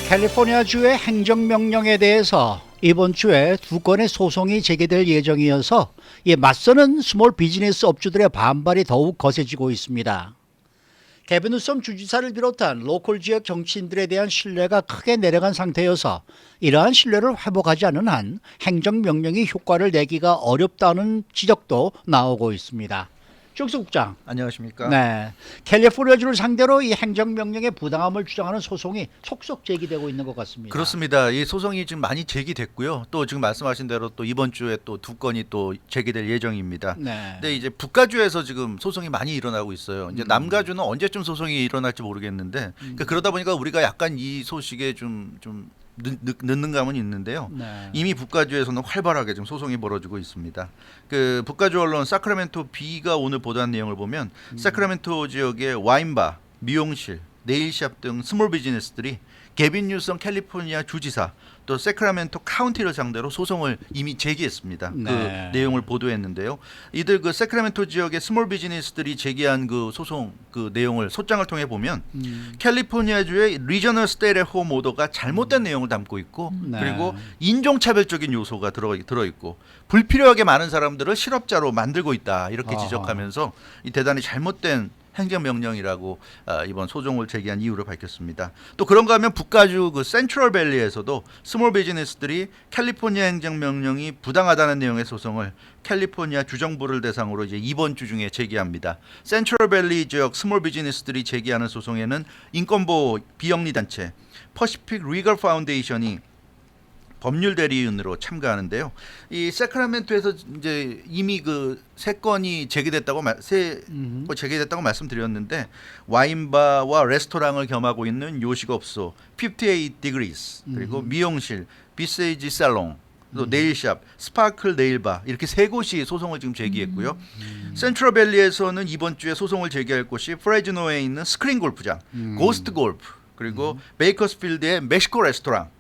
캘리포니아주의 행정명령에 대해서 이번 주에 두 건의 소송이 제기될 예정이어서 이 맞서는 스몰 비즈니스 업주들의 반발이 더욱 거세지고 있습니다. 개빈 뉴섬 주지사를 비롯한 로컬 지역 정치인들에 대한 신뢰가 크게 내려간 상태여서 이러한 신뢰를 회복하지 않은 한 행정명령이 효과를 내기가 어렵다는 지적도 나오고 있습니다. 주옥수 국장. 안녕하십니까? 네, 캘리포니아주를 상대로 이 행정명령의 부당함을 주장하는 소송이 속속 제기되고 있는 것 같습니다. 그렇습니다. 이 소송이 지금 많이 제기됐고요. 또 지금 말씀하신 대로 또 이번 주에 또 두 건이 또 제기될 예정입니다. 네. 근데 이제 북가주에서 지금 소송이 많이 일어나고 있어요. 이제 남가주는 언제쯤 소송이 일어날지 모르겠는데 그러다 보니까 우리가 약간 이 소식에 좀 늦는 감은 있는데요. 네. 이미 북가주에서는 활발하게 지금 소송이 벌어지고 있습니다. 그 북가주 언론 사크라멘토 B가 오늘 보도한 내용을 보면 사크라멘토 지역의 와인바, 미용실, 네일샵 등 스몰 비즈니스들이 개빈 뉴섬 캘리포니아 주지사 또 세크라멘토 카운티를 상대로 소송을 이미 제기했습니다. 네. 그 내용을 보도했는데요. 이들 그 세크라멘토 지역의 스몰 비즈니스들이 제기한 그 소송 그 내용을 소장을 통해 보면 캘리포니아주의 리저널 스테이트 홈 오더가 잘못된 내용을 담고 있고 네. 그리고 인종차별적인 요소가 들어있고 불필요하게 많은 사람들을 실업자로 만들고 있다 이렇게 지적하면서 이 대단히 잘못된 행정명령이라고 이번 소송을 제기한 이유를 밝혔습니다. 또 그런가 하면 북가주 그 센트럴밸리에서도 스몰 비즈니스들이 캘리포니아 행정명령이 부당하다는 내용의 소송을 캘리포니아 주정부를 대상으로 이제 이번 주 중에 제기합니다. 센트럴밸리 지역 스몰 비즈니스들이 제기하는 소송에는 인권보호 비영리 단체 퍼시픽 리걸 파운데이션이 법률 대리인으로 참가하는데요. 이 세크라멘토에서 이제 이미 그 세 건이 제기됐다고 제기됐다고 말씀드렸는데 와인바와 레스토랑을 겸하고 있는 요식업소 58 Degrees 그리고 미용실 비세이지 살롱 또 네일샵, 스파클 네일바 이렇게 세 곳이 소송을 지금 제기했고요. 센트럴밸리에서는 이번 주에 소송을 제기할 곳이 프레즈노에 있는 스크린 골프장, 고스트 골프 그리고 베이커스필드의 멕시코 레스토랑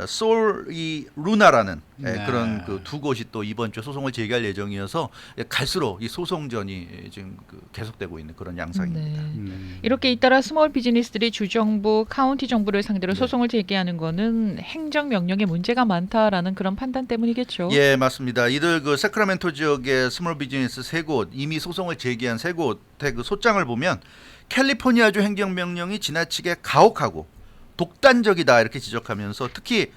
솔이 루나라는 네. 그런 그 두 곳이 또 이번 주 소송을 제기할 예정이어서 갈수록 이 소송전이 지금 계속되고 있는 그런 양상입니다. 네. 이렇게 잇따라 스몰 비즈니스들이 주정부, 카운티 정부를 상대로 소송을 제기하는 거는 행정 명령에 문제가 많다라는 그런 판단 때문이겠죠. 예, 맞습니다. 이들 그 세크라멘토 지역의 스몰 비즈니스 세 곳 이미 소송을 제기한 세 곳의 그 소장을 보면 캘리포니아주 행정명령이 지나치게 가혹하고 독단적이다 이렇게 지적하면서 특히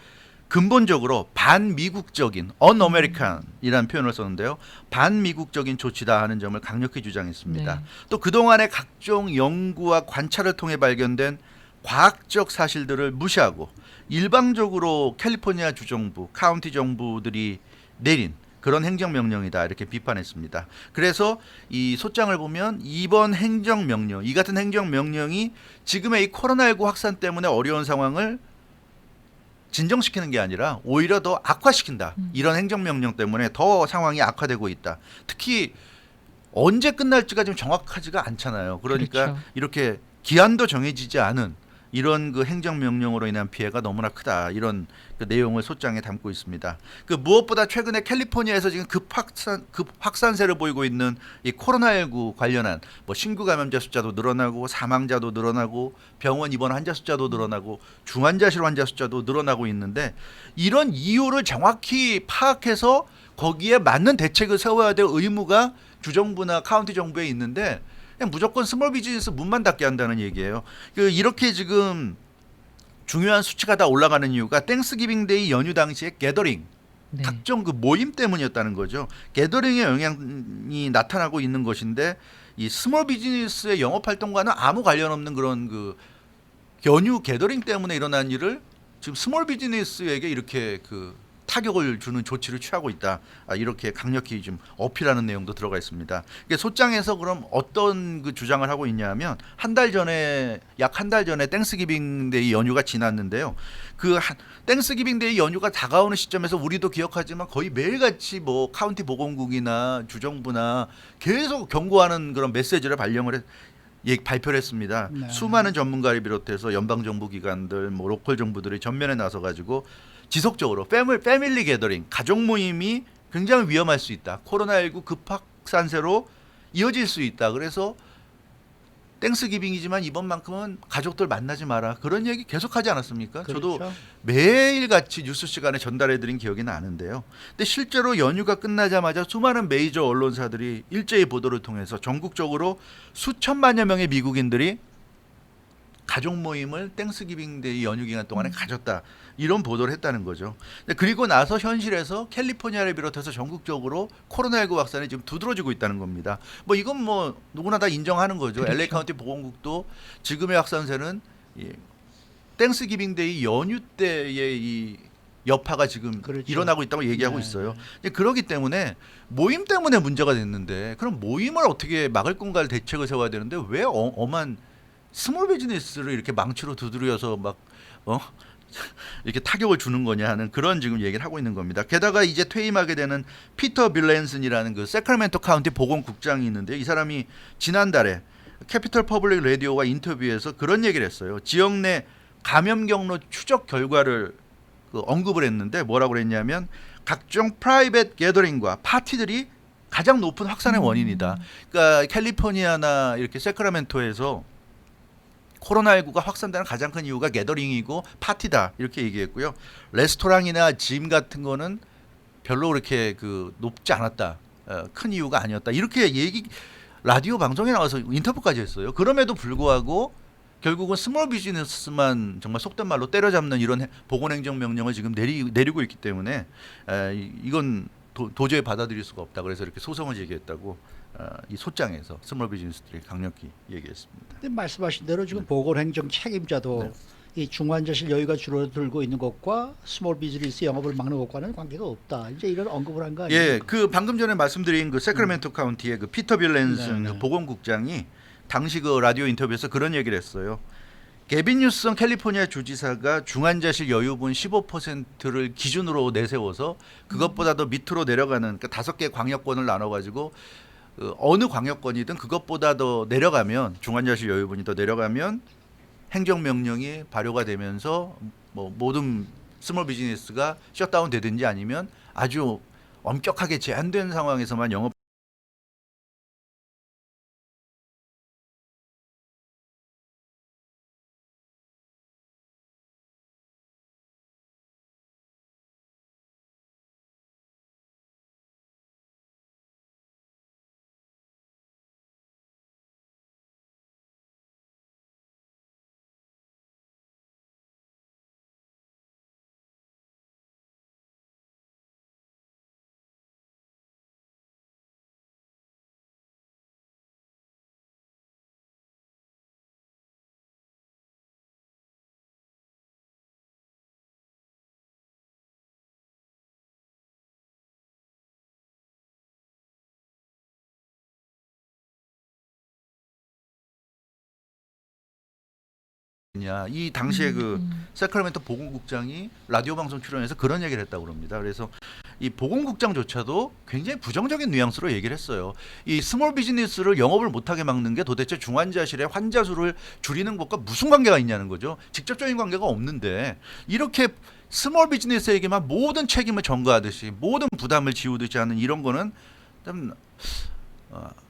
근본적으로 반미국적인 un-American이라는 표현을 썼는데요. 반미국적인 조치다 하는 점을 강력히 주장했습니다. 네. 또 그동안의 각종 연구와 관찰을 통해 발견된 과학적 사실들을 무시하고 일방적으로 캘리포니아 주정부, 카운티 정부들이 내린 그런 행정명령이다 이렇게 비판했습니다. 그래서 이 소장을 보면 이번 행정명령, 이 같은 행정명령이 지금의 이 코로나19 확산 때문에 어려운 상황을 진정시키는 게 아니라 오히려 더 악화시킨다. 이런 행정명령 때문에 더 상황이 악화되고 있다. 특히 언제 끝날지가 지금 정확하지가 않잖아요. 그러니까 그렇죠. 이렇게 기한도 정해지지 않은 이런 그 행정명령으로 인한 피해가 너무나 크다. 이런 그 내용을 소장에 담고 있습니다. 그 무엇보다 최근에 캘리포니아에서 지금 급 확산세를 보이고 있는 이 코로나19 관련한 뭐 신규 감염자 숫자도 늘어나고 사망자도 늘어나고 병원 입원 환자 숫자도 늘어나고 중환자실 환자 숫자도 늘어나고 있는데 이런 이유를 정확히 파악해서 거기에 맞는 대책을 세워야 될 의무가 주정부나 카운티 정부에 있는데 그냥 무조건 스몰 비즈니스 문만 닫게 한다는 얘기예요. 이렇게 지금 중요한 수치가 다 올라가는 이유가 땡스기빙데이 연휴 당시에 게더링, 네. 각종 그 모임 때문이었다는 거죠. 게더링의 영향이 나타나고 있는 것인데 이 스몰 비즈니스의 영업 활동과는 아무 관련 없는 그런 그 연휴 게더링 때문에 일어난 일을 지금 스몰 비즈니스에게 이렇게 그 타격을 주는 조치를 취하고 있다. 이렇게 강력히 좀 어필하는 내용도 들어가 있습니다. 소장에서 그럼 어떤 그 주장을 하고 있냐면 약 한 달 전에 땡스기빙데이 연휴가 지났는데요. 그 땡스기빙데이 연휴가 다가오는 시점에서 우리도 기억하지만 거의 매일같이 뭐 카운티 보건국이나 주정부나 계속 경고하는 그런 메시지를 발표를 했습니다. 네. 수많은 전문가를 비롯해서 연방정부 기관들, 뭐 로컬 정부들이 전면에 나서가지고 지속적으로 패밀리 게더링, 가족 모임이 굉장히 위험할 수 있다. 코로나19 급확산세로 이어질 수 있다. 그래서 땡스기빙이지만 이번만큼은 가족들 만나지 마라. 그런 얘기 계속하지 않았습니까? 저도 그렇죠. 매일같이 뉴스 시간에 전달해드린 기억이 나는데요. 근데 실제로 연휴가 끝나자마자 수많은 메이저 언론사들이 일제히 보도를 통해서 전국적으로 수천만여 명의 미국인들이 가족 모임을 땡스기빙데이 연휴 기간 동안에 가졌다. 이런 보도를 했다는 거죠. 근데 그리고 나서 현실에서 캘리포니아를 비롯해서 전국적으로 코로나19 확산이 지금 두드러지고 있다는 겁니다. 뭐 이건 뭐 누구나 다 인정하는 거죠. 그렇죠. LA 카운티 보건국도 지금의 확산세는 이 땡스기빙데이 연휴 때의 이 여파가 지금 그렇죠. 일어나고 있다고 얘기하고 네, 있어요. 이제 그렇기 때문에 모임 때문에 문제가 됐는데 그럼 모임을 어떻게 막을 건가를 대책을 세워야 되는데 왜 엄한 스몰 비즈니스를 이렇게 망치로 두드려서 막 이렇게 타격을 주는 거냐 하는 그런 지금 얘기를 하고 있는 겁니다. 게다가 이제 퇴임하게 되는 피터 빌랜슨이라는 그 세크라멘토 카운티 보건국장이 있는데 이 사람이 지난달에 캐피털 퍼블릭 라디오와 인터뷰에서 그런 얘기를 했어요. 지역 내 감염 경로 추적 결과를 언급을 했는데 뭐라고 그랬냐면 각종 프라이빗 게더링과 파티들이 가장 높은 확산의 원인이다. 그러니까 캘리포니아나 이렇게 세크라멘토에서 코로나19가 확산되는 가장 큰 이유가 게더링이고 파티다 이렇게 얘기했고요. 레스토랑이나 짐 같은 거는 별로 그렇게 높지 않았다. 큰 이유가 아니었다. 이렇게 라디오 방송에 나와서 인터뷰까지 했어요. 그럼에도 불구하고 결국은 스몰 비즈니스만 정말 속된 말로 때려잡는 이런 보건행정명령을 지금 내리고 있기 때문에 이건 도저히 받아들일 수가 없다. 그래서 이렇게 소송을 제기했다고 이 소장에서 스몰 비즈니스들이 강력히 얘기했습니다. 근데 말씀하신 대로 지금 보건행정 책임자도 이 중환자실 여유가 줄어들고 있는 것과 스몰 비즈니스 영업을 막는 것과는 관계가 없다. 이제 이런 언급을 한 거 아니에요? 예, 방금 전에 말씀드린 세크라멘토 카운티의 피터 빌랜슨 네, 네. 보건국장이 당시 라디오 인터뷰에서 그런 얘기를 했어요. 게빈 뉴섬 캘리포니아 주지사가 중환자실 여유분 15%를 기준으로 내세워서 그것보다 더 밑으로 내려가는 그러니까 5개 광역권을 나눠가지고 어느 광역권이든 그것보다 더 내려가면 중환자실 여유분이 더 내려가면 행정명령이 발효가 되면서 뭐 모든 스몰 비즈니스가 셧다운 되든지 아니면 아주 엄격하게 제한된 상황에서만 영업 이 당시에 세크라멘토 보건국장이 라디오 방송 출연해서 그런 얘기를 했다고 그럽니다. 그래서 이 보건국장조차도 굉장히 부정적인 뉘앙스로 얘기를 했어요. 이 스몰 비즈니스를 영업을 못하게 막는 게 도대체 중환자실의 환자 수를 줄이는 것과 무슨 관계가 있냐는 거죠. 직접적인 관계가 없는데 이렇게 스몰 비즈니스에게만 모든 책임을 전가하듯이 모든 부담을 지우듯이 하는 이런 거는 좀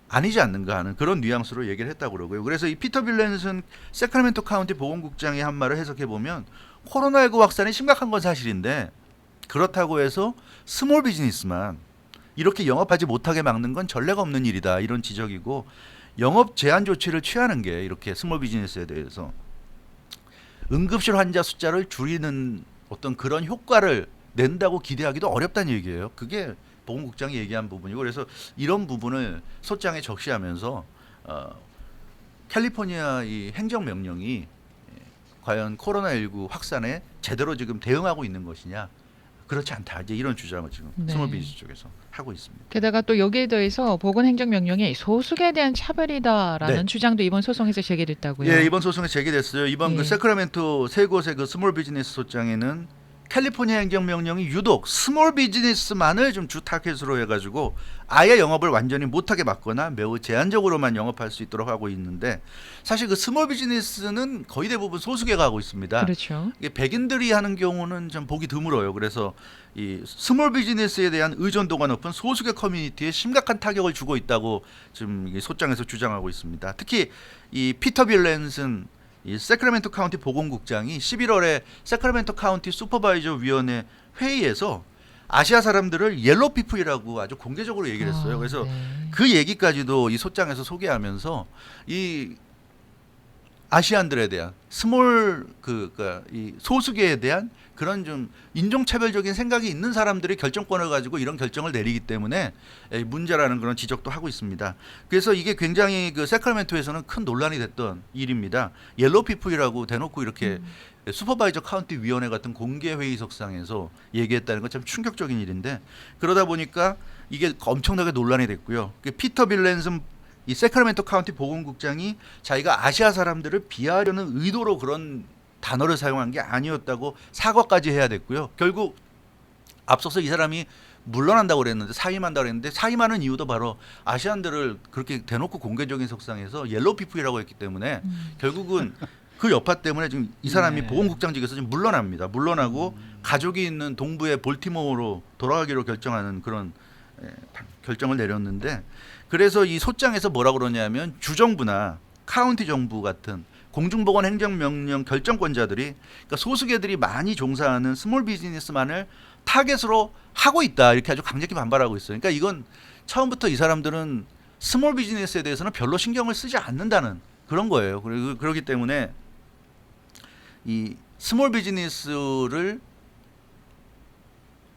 아니지 않는가 하는 그런 뉘앙스로 얘기를 했다고 그러고요. 그래서 이 피터 빌랜슨 세크라멘토 카운티 보건국장이 한 말을 해석해 보면 코로나19 확산이 심각한 건 사실인데 그렇다고 해서 스몰 비즈니스만 이렇게 영업하지 못하게 막는 건 전례가 없는 일이다. 이런 지적이고 영업 제한 조치를 취하는 게 이렇게 스몰 비즈니스에 대해서 응급실 환자 숫자를 줄이는 어떤 그런 효과를 낸다고 기대하기도 어렵다는 얘기예요. 그게 보건국장이 얘기한 부분이고 그래서 이런 부분을 소장에 적시하면서 캘리포니아 이 행정명령이 과연 코로나19 확산에 제대로 지금 대응하고 있는 것이냐 그렇지 않다. 이제 이런 주장을 지금 네. 스몰 비즈니스 쪽에서 하고 있습니다. 게다가 또 여기에 더해서 보건행정명령이 소수에 대한 차별이다라는 네. 주장도 이번 소송에서 제기됐다고요. 예, 이번 소송에 제기됐어요. 이번 예. 세크라멘토 세 곳의 스몰 비즈니스 소장에는 캘리포니아 행정명령이 유독 스몰 비즈니스만을 좀 주 타겟으로 해가지고 아예 영업을 완전히 못하게 막거나 매우 제한적으로만 영업할 수 있도록 하고 있는데, 사실 그 스몰 비즈니스는 거의 대부분 소수계가 하고 있습니다. 그렇죠. 이게 백인들이 하는 경우는 좀 보기 드물어요. 그래서 이 스몰 비즈니스에 대한 의존도가 높은 소수계 커뮤니티에 심각한 타격을 주고 있다고 지금 이 소장에서 주장하고 있습니다. 특히 이 피터 빌랜슨 이 세크라멘토 카운티 보건국장이 11월에 세크라멘토 카운티 슈퍼바이저 위원회 회의에서 아시아 사람들을 옐로 피플이라고 아주 공개적으로 얘기를 했어요. 그래서 네. 그 얘기까지도 이 소장에서 소개하면서 이 아시안들에 대한 스몰 이 소수계에 대한 그런 좀 인종차별적인 생각이 있는 사람들이 결정권을 가지고 이런 결정을 내리기 때문에 문제라는 그런 지적도 하고 있습니다. 그래서 이게 굉장히 그 세크라멘토에서는 큰 논란이 됐던 일입니다. 옐로우 피플이라고 대놓고 이렇게 슈퍼바이저 카운티 위원회 같은 공개 회의석상에서 얘기했다는 건 참 충격적인 일인데, 그러다 보니까 이게 엄청나게 논란이 됐고요. 피터 빌랜슨 이 세크라멘토 카운티 보건국장이 자기가 아시아 사람들을 비하하려는 의도로 그런 단어를 사용한 게 아니었다고 사과까지 해야 됐고요. 결국 앞서서 이 사람이 물러난다고 그랬는데, 사임한다고 그랬는데, 사임하는 이유도 바로 아시안들을 그렇게 대놓고 공개적인 석상에서 옐로우 피플이라고 했기 때문에 결국은 그 여파 때문에 지금 이 사람이 네. 보건국장직에서 지금 물러납니다. 물러나고 가족이 있는 동부의 볼티모어로 돌아가기로 결정하는 그런 결정을 내렸는데, 그래서 이 소장에서 뭐라 그러냐면 주정부나 카운티 정부 같은 공중보건 행정명령 결정권자들이, 그러니까 소수계들이 많이 종사하는 스몰 비즈니스만을 타겟으로 하고 있다, 이렇게 아주 강력히 반발하고 있어요. 그러니까 이건 처음부터 이 사람들은 스몰 비즈니스에 대해서는 별로 신경을 쓰지 않는다는 그런 거예요. 그렇기 때문에 이 스몰 비즈니스를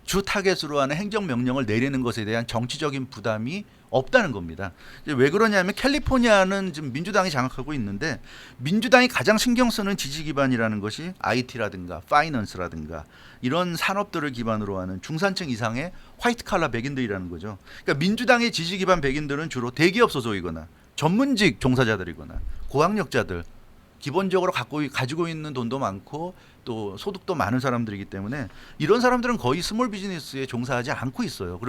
주 타겟으로 하는 행정명령을 내리는 것에 대한 정치적인 부담이 없다는 겁니다. 이제 왜 그러냐면 캘리포니아는 지금 민주당이 장악하고 있는데, 민주당이 가장 신경 쓰는 지지 기반이라는 것이 IT라든가 파이낸스라든가 이런 산업들을 기반으로 하는 중산층 이상의 화이트 칼라 백인들이라는 거죠. 그러니까 민주당의 지지 기반 백인들은 주로 대기업 소속이거나 전문직 종사자들이거나 고학력자들, 기본적으로 가지고 있는 돈도 많고 또 소득도 많은 사람들이기 때문에 이런 사람들은 거의 스몰 비즈니스에 종사하지 않고 있어요.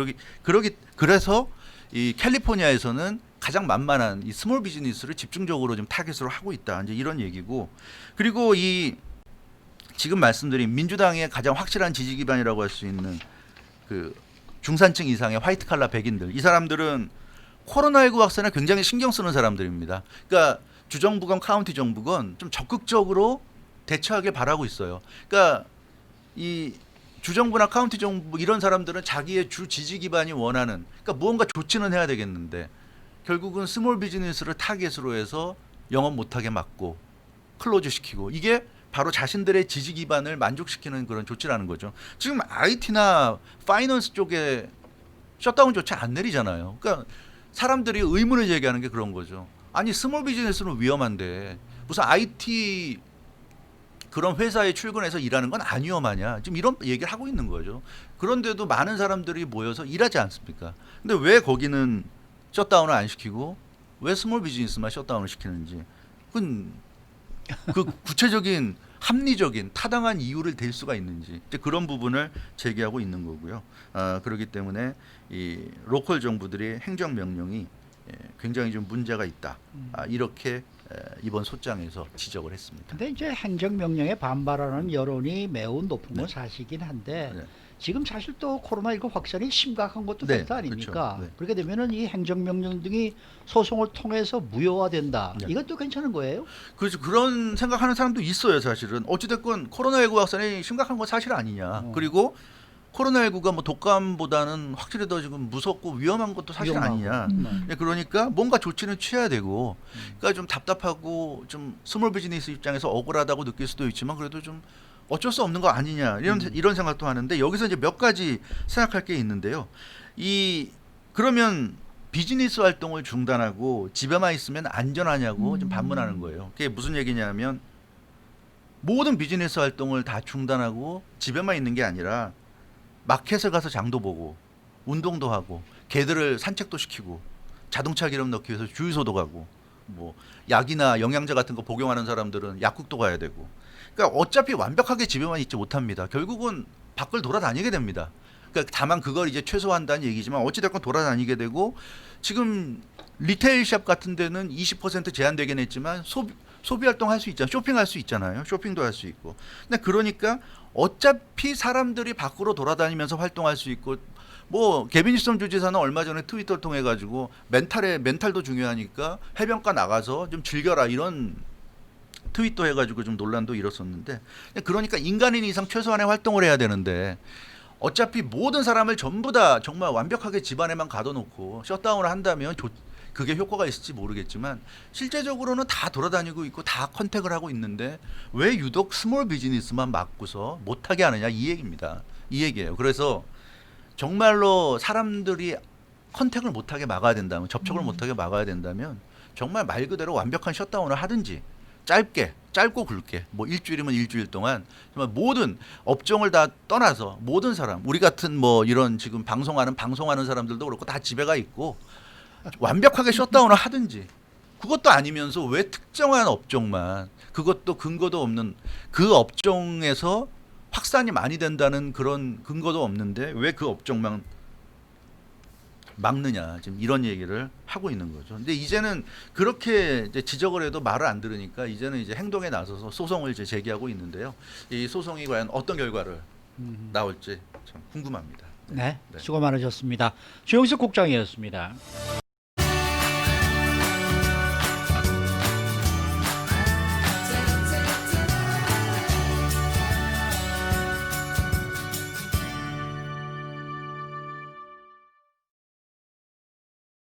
그래서 이 캘리포니아에서는 가장 만만한 이 스몰 비즈니스를 집중적으로 좀 타겟으로 하고 있다, 이제 이런 얘기고, 그리고 이 지금 말씀드린 민주당의 가장 확실한 지지 기반이라고 할 수 있는 그 중산층 이상의 화이트 칼라 백인들, 이 사람들은 코로나19 확산에 굉장히 신경 쓰는 사람들입니다. 그러니까 주정부건 카운티 정부건 좀 적극적으로 대처하길 바라고 있어요. 그러니까 이 주정부나 카운티 정부 이런 사람들은 자기의 주 지지 기반이 원하는, 그러니까 무언가 조치는 해야 되겠는데 결국은 스몰 비즈니스를 타겟으로 해서 영업 못하게 막고 클로즈 시키고, 이게 바로 자신들의 지지 기반을 만족시키는 그런 조치라는 거죠. 지금 IT나 파이낸스 쪽에 셧다운 조치 안 내리잖아요. 그러니까 사람들이 의문을 제기하는 게 그런 거죠. 아니 스몰 비즈니스는 위험한데 무슨 IT 그런 회사에 출근해서 일하는 건 안 위험하냐, 지금 이런 얘기를 하고 있는 거죠. 그런데도 많은 사람들이 모여서 일하지 않습니까? 근데 왜 거기는 셧다운을 안 시키고 왜 스몰 비즈니스만 셧다운을 시키는지, 그 구체적인 합리적인 타당한 이유를 댈 수가 있는지, 이제 그런 부분을 제기하고 있는 거고요. 그렇기 때문에 이 로컬 정부들의 행정 명령이 굉장히 좀 문제가 있다, 이렇게 이번 소장에서 지적을 했습니다. 근데 이제 행정명령에 반발하는 여론이 매우 높은 건 사실이긴 한데, 네. 지금 사실 또 코로나19 확산이 심각한 것도 네, 팩트 아닙니까? 그렇죠. 네. 그렇게 되면은 이 행정명령 등이 소송을 통해서 무효화된다. 네. 이것도 괜찮은 거예요? 그래서 그런 생각하는 사람도 있어요. 사실은 어찌됐건 코로나19 확산이 심각한 건 사실 아니냐. 그리고 코로나19가 뭐 독감보다는 확실히 더 지금 무섭고 위험한 것도 사실 위험하고. 아니냐. 음. 그러니까 뭔가 조치는 취해야 되고, 그러니까 좀 답답하고 좀 스몰 비즈니스 입장에서 억울하다고 느낄 수도 있지만 그래도 좀 어쩔 수 없는 거 아니냐, 이런 생각도 하는데, 여기서 이제 몇 가지 생각할 게 있는데요. 그러면 비즈니스 활동을 중단하고 집에만 있으면 안전하냐고 좀 반문하는 거예요. 그게 무슨 얘기냐면 모든 비즈니스 활동을 다 중단하고 집에만 있는 게 아니라 마켓에 가서 장도 보고 운동도 하고 개들을 산책도 시키고 자동차 기름 넣기 위해서 주유소도 가고 뭐 약이나 영양제 같은 거 복용하는 사람들은 약국도 가야 되고, 그러니까 어차피 완벽하게 집에만 있지 못합니다. 결국은 밖을 돌아다니게 됩니다. 그러니까 다만 그걸 이제 최소화한다는 얘기지만 어찌됐건 돌아다니게 되고 지금 리테일샵 같은 데는 20% 제한되긴 했지만 소비 활동할 수 있잖아요. 쇼핑할 수 있잖아요. 쇼핑도 할 수 있고. 근데 그러니까 어차피 사람들이 밖으로 돌아다니면서 활동할 수 있고 뭐 개빈 힐슨 주지사는 얼마 전에 트위터를 통해 가지고 멘탈도 중요하니까 해변가 나가서 좀 즐겨라 이런 트윗도 해가지고 좀 논란도 일었었는데 그러니까 인간인 이상 최소한의 활동을 해야 되는데 어차피 모든 사람을 전부 다 정말 완벽하게 집안에만 가둬놓고 셧다운을 한다면 그게 효과가 있을지 모르겠지만 실제적으로는 다 돌아다니고 있고 다 컨택을 하고 있는데 왜 유독 스몰 비즈니스만 막고서 못하게 하느냐 이 얘기입니다. 이 얘기예요. 그래서 정말로 사람들이 컨택을 못하게 막아야 된다면 접촉을 못하게 막아야 된다면 정말 말 그대로 완벽한 셧다운을 하든지 짧고 굵게 뭐 일주일이면 일주일 동안 정말 모든 업종을 다 떠나서 모든 사람 우리 같은 뭐 이런 지금 방송하는 사람들도 그렇고 다 집에 가 있고 완벽하게 셧다운을 하든지 그것도 아니면서 왜 특정한 업종만 그것도 근거도 없는 그 업종에서 확산이 많이 된다는 그런 근거도 없는데 왜 그 업종만 막느냐 지금 이런 얘기를 하고 있는 거죠. 근데 이제는 그렇게 이제 지적을 해도 말을 안 들으니까 이제는 이제 행동에 나서서 소송을 이제 제기하고 있는데요. 이 소송이 과연 어떤 결과를 나올지 참 궁금합니다. 네, 네. 수고 많으셨습니다. 조영석 국장이었습니다.